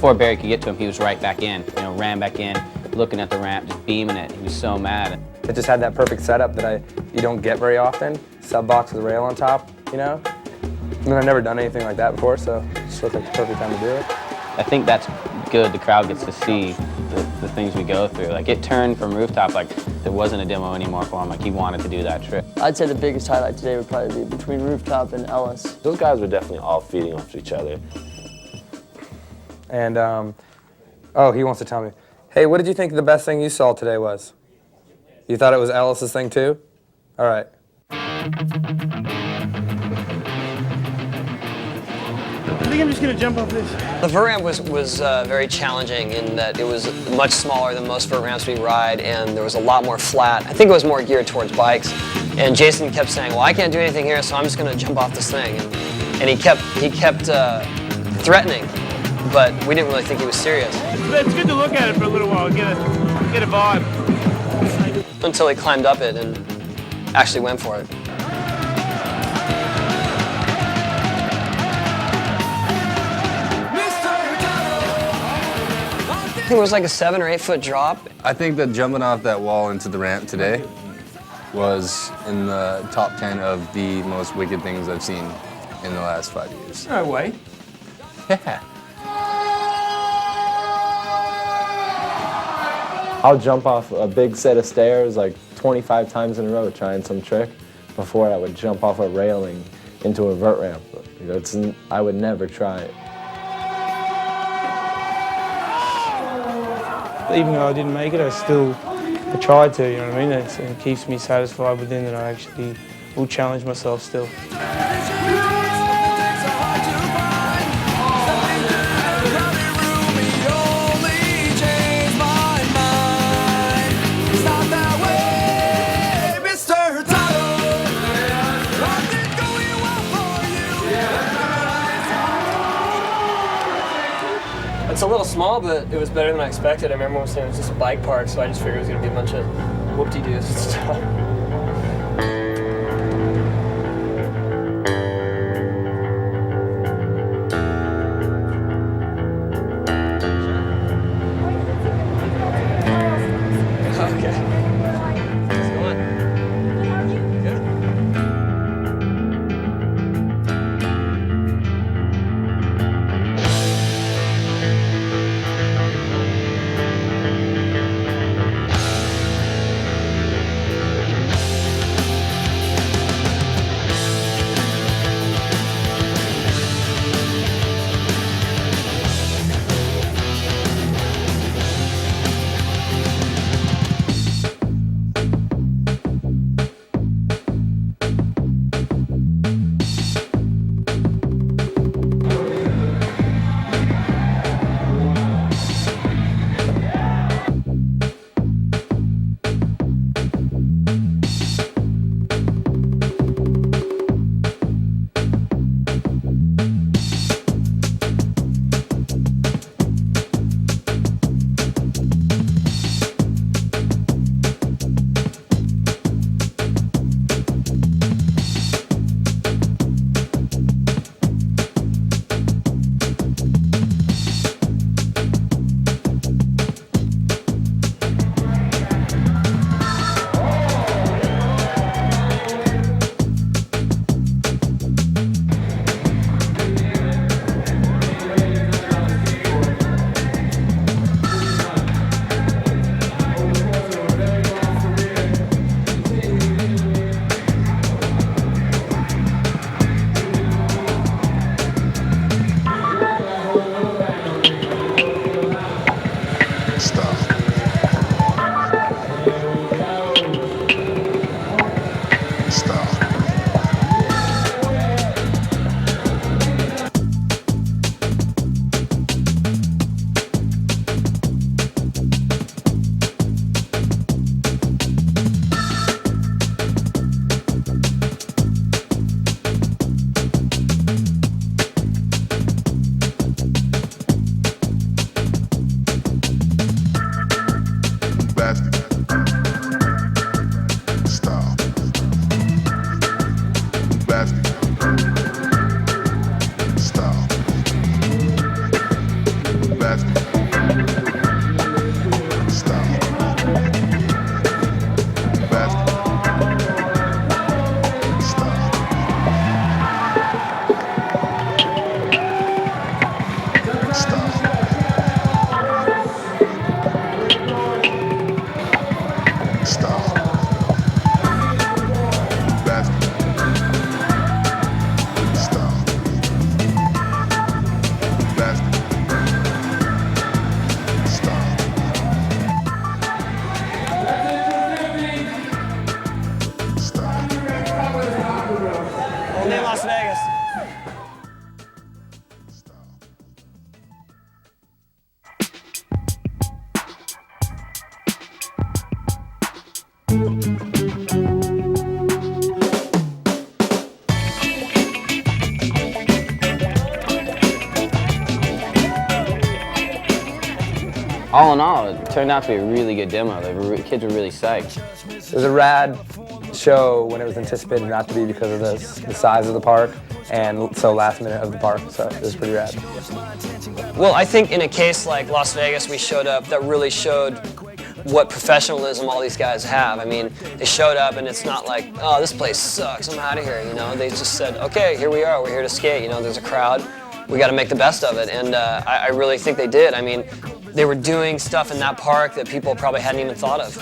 before Barry could get to him, he was right back in. You know, ran back in, looking at the ramp, just beaming it. He was so mad. It just had that perfect setup that you don't get very often. Sub box with a rail on top, you know? And I've never done anything like that before, so it just looked like the perfect time to do it. I think that's good. The crowd gets to see the things we go through. Like, it turned from rooftop, like, there wasn't a demo anymore for him. Like, he wanted to do that trip. I'd say the biggest highlight today would probably be between rooftop and Ellis. Those guys were definitely all feeding off each other. And, oh, he wants to tell me. Hey, what did you think the best thing you saw today was? You thought it was Ellis's thing too? All right. I think I'm just going to jump off this. The vert ramp was very challenging in that it was much smaller than most vert ramps we ride, and there was a lot more flat. I think it was more geared towards bikes. And Jason kept saying, well, I can't do anything here, so I'm just going to jump off this thing. And he kept threatening, but we didn't really think he was serious. It's good to look at it for a little while, get a vibe. Until he climbed up it and actually went for it. I think it was like a 7 or 8 foot drop. I think that jumping off that wall into the ramp today was in the top 10 of the most wicked things I've seen in the last 5 years. No way. Yeah. I'll jump off a big set of stairs like 25 times in a row trying some trick before I would jump off a railing into a vert ramp. You know, I would never try it. Even though I didn't make it, I tried to, you know what I mean? It keeps me satisfied within that I actually will challenge myself still. It's a little small, but it was better than I expected. I remember when it was just a bike park, so I just figured it was going to be a bunch of whoop-de-doos and stuff. Only in Las Vegas. All in all, it turned out to be a really good demo. The kids were really psyched. It was a rad show when it was anticipated not to be because of the size of the park and so last minute of the park, so it was pretty rad. Well, I think in a case like Las Vegas, we showed up that really showed what professionalism all these guys have. I mean, they showed up and it's not like, oh, this place sucks, I'm out of here, you know? They just said, okay, here we are, we're here to skate, you know, there's a crowd, we got to make the best of it, and I really think they did. I mean, they were doing stuff in that park that people probably hadn't even thought of.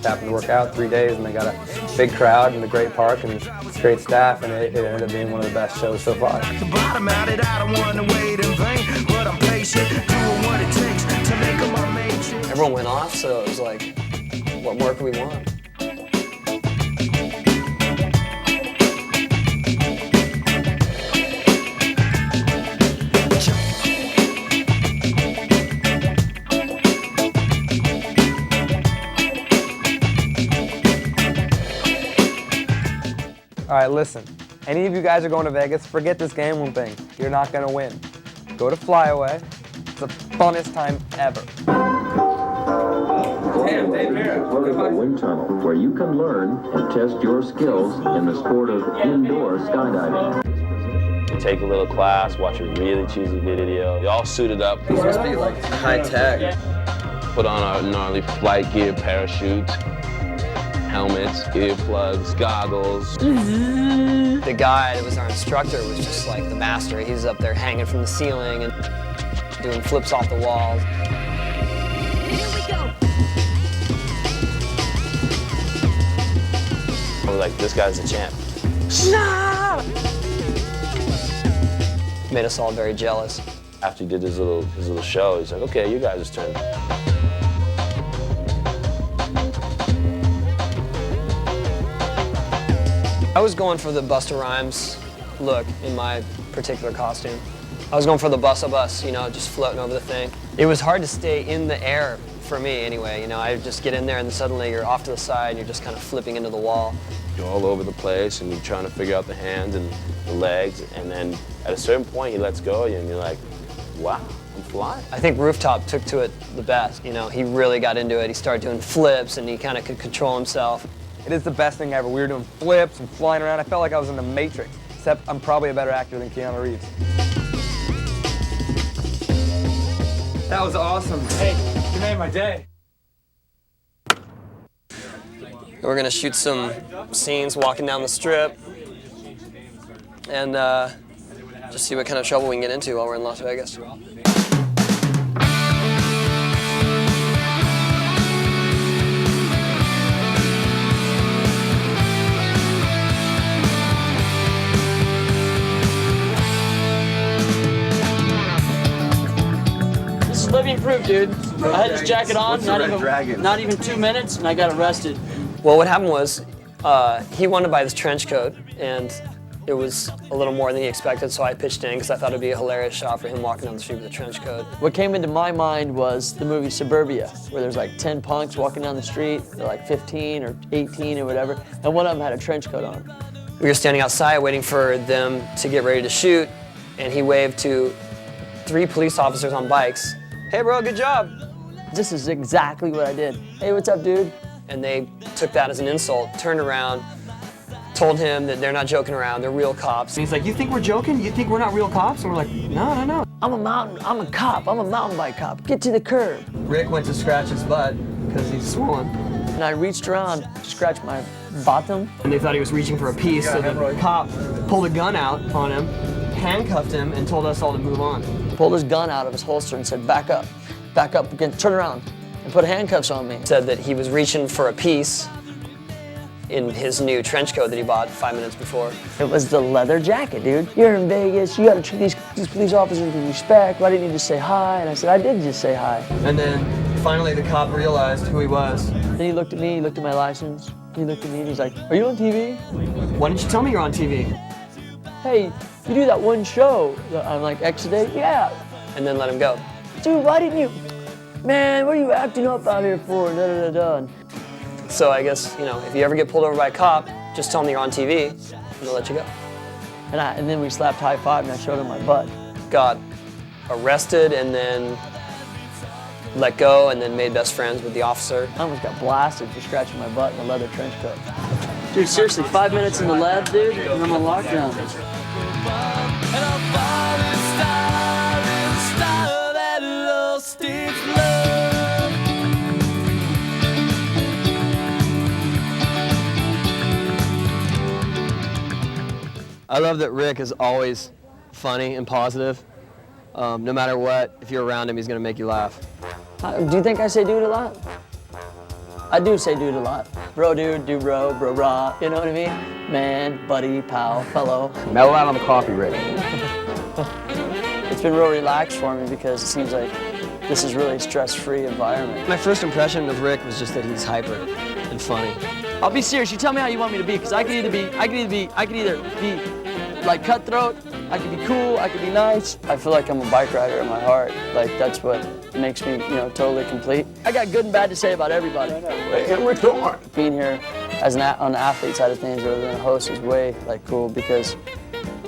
Happened to work out 3 days and they got a big crowd and a great park and great staff, and it ended up being one of the best shows so far. Everyone went off, so it was like, what more could we want? All right, listen. Any of you guys are going to Vegas, forget this gambling thing. You're not going to win. Go to Flyaway. It's the funnest time ever. Damn, Dave Mira. Welcome to the wind tunnel, where you can learn and test your skills in the sport of indoor skydiving. You take a little class, watch a really cheesy video. You all suited up. It's supposed to be like high tech. Put on our gnarly flight gear, parachutes, helmets, earplugs, goggles. The guy that was our instructor was just like the master. He's up there hanging from the ceiling and doing flips off the walls. Here we go. We're like, this guy's a champ. No! Made us all very jealous. After he did his little show, he's like, okay, you guys' turn. I was going for the Busta Rhymes look in my particular costume. I was going for the bus, you know, just floating over the thing. It was hard to stay in the air for me anyway, you know. I just get in there and then suddenly you're off to the side and you're just kind of flipping into the wall. You're all over the place and you're trying to figure out the hands and the legs, and then at a certain point he lets go of you and you're like, wow, I'm flying. I think Rooftop took to it the best, you know. He really got into it. He started doing flips and he kind of could control himself. It is the best thing ever. We were doing flips and flying around. I felt like I was in the Matrix, except I'm probably a better actor than Keanu Reeves. That was awesome. Hey, you made my day. We're gonna shoot some scenes walking down the strip and just see what kind of trouble we can get into while we're in Las Vegas. Living proof, dude. I had this jacket on, not even 2 minutes, and I got arrested. Well, what happened was he wanted to buy this trench coat, and it was a little more than he expected, so I pitched in because I thought it'd be a hilarious shot for him walking down the street with a trench coat. What came into my mind was the movie Suburbia, where there's like 10 punks walking down the street. They're like 15 or 18 or whatever, and one of them had a trench coat on. We were standing outside waiting for them to get ready to shoot, and he waved to 3 police officers on bikes. Hey bro, good job. This is exactly what I did. Hey, what's up, dude? And they took that as an insult, turned around, told him that they're not joking around, they're real cops. And he's like, you think we're joking? You think we're not real cops? And we're like, no. I'm a cop. I'm a mountain bike cop. Get to the curb. Rick went to scratch his butt because he's swollen. And I reached around to scratch my bottom. And they thought he was reaching for a piece, so the cop pulled a gun out on him, handcuffed him, and told us all to move on. Pulled his gun out of his holster and said, back up again, turn around, and put handcuffs on me. Said that he was reaching for a piece in his new trench coat that he bought 5 minutes before. It was the leather jacket, dude. You're in Vegas, you gotta treat these police officers with respect. Why didn't you just say hi? And I said, I did just say hi. And then finally the cop realized who he was. Then he looked at me, he looked at my license. He looked at me and he's like, are you on TV? Why didn't you tell me you're on TV? Hey, you do that one show on like X a day? Yeah. And then let him go. Dude, why didn't you? Man, what are you acting up out here for? Da, da, da, da. So I guess, you know, if you ever get pulled over by a cop, just tell them you're on TV and they'll let you go. And then we slapped high five and I showed him my butt. Got arrested and then let go and then made best friends with the officer. I almost got blasted for scratching my butt in a leather trench coat. Dude, seriously, 5 minutes in the lab, dude, and I'm on lockdown. I love that Rick is always funny and positive. No matter what, if you're around him, he's gonna make you laugh. Do you think I say dude a lot? I do say dude a lot. Bro dude, dude bro, bro rah, you know what I mean? Man, buddy, pal, fellow. Mellow out on the coffee, Rick. It's been real relaxed for me because it seems like this is really a stress-free environment. My first impression of Rick was just that he's hyper and funny. I'll be serious, you tell me how you want me to be, because I could either be like cutthroat, I could be cool, I could be nice. I feel like I'm a bike rider in my heart. Like that's what makes me, totally complete. I got good and bad to say about everybody. Being here as on the athlete side of things rather than a host is way cool because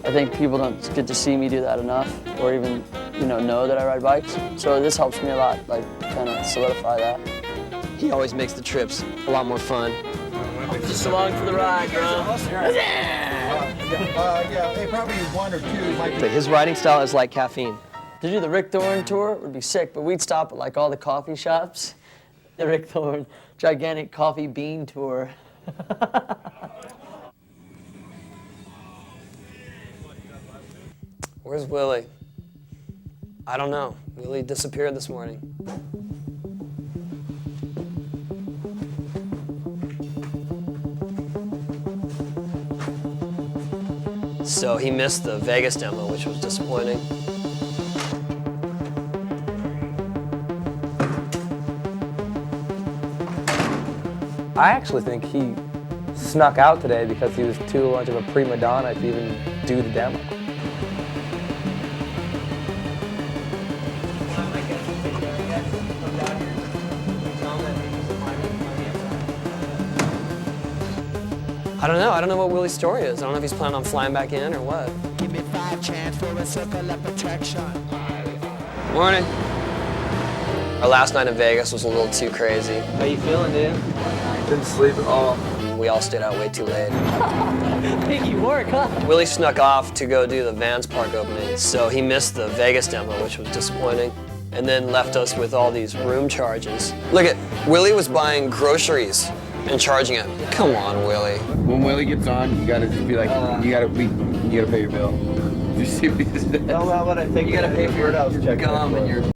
I think people don't get to see me do that enough or even, know that I ride bikes. So this helps me a lot, kind of solidify that. He always makes the trips a lot more fun. Just along for the ride, bro. Yeah, probably 1 or 2. His riding style is like caffeine. To do the Rick Thorne tour would be sick, but we'd stop at all the coffee shops. The Rick Thorne gigantic coffee bean tour. Where's Willie? I don't know. Willie disappeared this morning. So he missed the Vegas demo, which was disappointing. I actually think he snuck out today because he was too much of a prima donna to even do the demo. I don't know what Willie's story is. I don't know if he's planning on flying back in or what. Give me 5 chance for a circle of protection. Morning. Our last night in Vegas was a little too crazy. How you feeling, dude? Didn't sleep at all. We all stayed out way too late. Think you work, huh? Willie snuck off to go do the Vans Park opening, so he missed the Vegas demo, which was disappointing, and then left us with all these room charges. Look at, Willie was buying groceries and charging it. Come on, Willie. When Willie gets on, you gotta be like, you gotta pay your bill. You see what he said? Well, what I think you gotta pay for your gum and your